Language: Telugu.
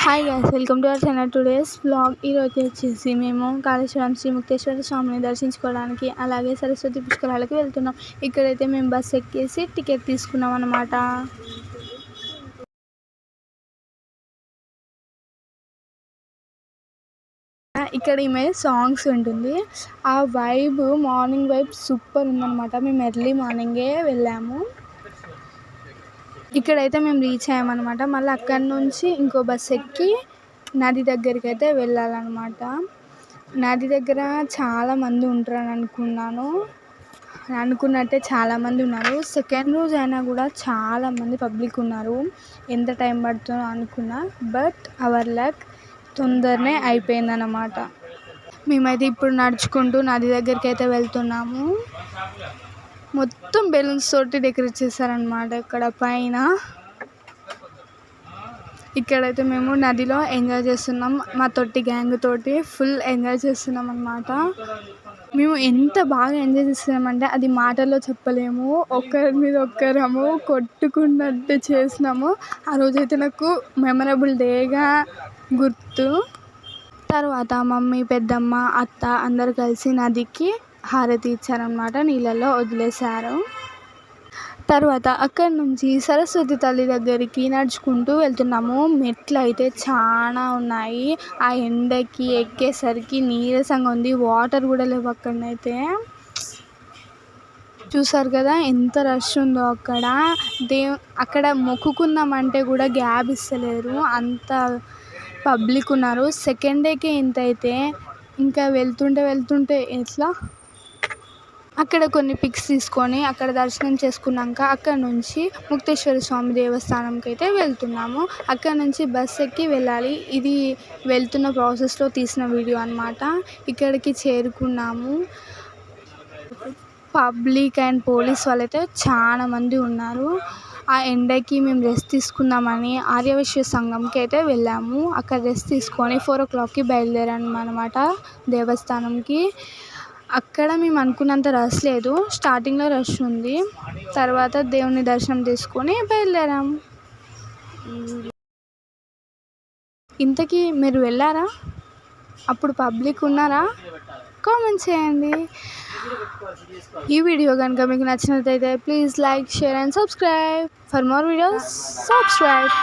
Hi guys, welcome to our channel. Today's vlog. ఈరోజు వచ్చేసి మేము కాళేశ్వరం శ్రీ ముక్తేశ్వర స్వామిని దర్శించుకోవడానికి అలాగే సరస్వతి పుష్కరాలకి వెళ్తున్నాం. ఇక్కడైతే మేము బస్ ఎక్కేసి టికెట్ తీసుకున్నాం అన్నమాట. ఇక్కడ ఈమె సాంగ్స్ ఉంటుంది. ఆ వైబ్, మార్నింగ్ వైబ్ సూపర్ ఉందన్నమాట. మేము ఎర్లీ మార్నింగే వెళ్ళాము. ఇక్కడైతే మేము రీచ్ అయ్యామన్నమాట. మళ్ళీ అక్కడి నుంచి ఇంకో బస్ ఎక్కి నది దగ్గరికి అయితే వెళ్ళాలన్నమాట. నది దగ్గర చాలామంది ఉంటారని అనుకున్నట్టే చాలామంది ఉన్నారు. సెకండ్ రోజు అయినా కూడా చాలామంది పబ్లిక్ ఉన్నారు. ఎంత టైం పడుతుందో అనుకున్నా, బట్ అవర్ లక్ తొందరనే అయిపోయిందన్నమాట. మేమైతే ఇప్పుడు నడుచుకుంటూ నది దగ్గరికి అయితే వెళ్తున్నాము. మొత్తం బెలూన్స్ తోటి డెకరేట్ చేశారనమాట ఇక్కడ పైన. ఇక్కడైతే మేము నదిలో ఎంజాయ్ చేస్తున్నాం. మా తోటి గ్యాంగ్ తోటి ఫుల్ ఎంజాయ్ చేస్తున్నాం అన్నమాట. మేము ఎంత బాగా ఎంజాయ్ చేస్తున్నామంటే అది మాటల్లో చెప్పలేము. ఒకరి మీద ఒక్కరము కొట్టుకున్నట్టు చేసినాము. ఆ రోజైతే నాకు మెమరబుల్ డేగా గుర్తు. తర్వాత మమ్మీ, పెద్దమ్మ, అత్త అందరు కలిసి నదికి హారతి ఇచ్చారనమాట. నీళ్ళల్లో వదిలేశారు. తర్వాత అక్కడి నుంచి సరస్వతి తల్లి దగ్గరికి నడుచుకుంటూ వెళ్తున్నాము. మెట్లు అయితే చాలా ఉన్నాయి. ఆ ఎండకి ఎక్కేసరికి నీరసంగా ఉంది. వాటర్ కూడా లేవు అక్కడనైతే. చూసారు కదా ఎంత రష్ ఉందో అక్కడ. అక్కడ మొక్కుకుందామంటే కూడా గ్యాప్ ఇస్తలేరు, అంత పబ్లిక్ ఉన్నారు. సెకండ్ డేకే ఇంత అయితే ఇంకా వెళ్తుంటే ఎట్లా. అక్కడ కొన్ని పిక్స్ తీసుకొని అక్కడ దర్శనం చేసుకున్నాక అక్కడ నుంచి ముక్తేశ్వర స్వామి దేవస్థానంకి అయితే వెళ్తున్నాము. అక్కడ నుంచి బస్ ఎక్కి వెళ్ళాలి. ఇది వెళ్తున్న ప్రాసెస్లో తీసిన వీడియో అన్నమాట. ఇక్కడికి చేరుకున్నాము. పబ్లిక్ అండ్ పోలీస్ వాళ్ళైతే చాలా మంది ఉన్నారు. ఆ ఎండకి మేము రెస్ట్ తీసుకుందామని ఆర్యవైశ్య సంఘంకి అయితే వెళ్ళాము. అక్కడ రెస్ట్ తీసుకొని 4 o'clockకి బయలుదేరాము అన్నమాట దేవస్థానంకి. అక్కడ మేము అనుకున్నంత రష్ లేదు. స్టార్టింగ్లో రష్ ఉంది. తర్వాత దేవుని దర్శనం తీసుకొని బయలుదేరాము. ఇంతకీ మీరు వెళ్ళారా? అప్పుడు పబ్లిక్ ఉన్నారా? కామెంట్ చేయండి. ఈ వీడియో కనుక మీకు నచ్చినట్లయితే please like, share and subscribe. For more videos subscribe.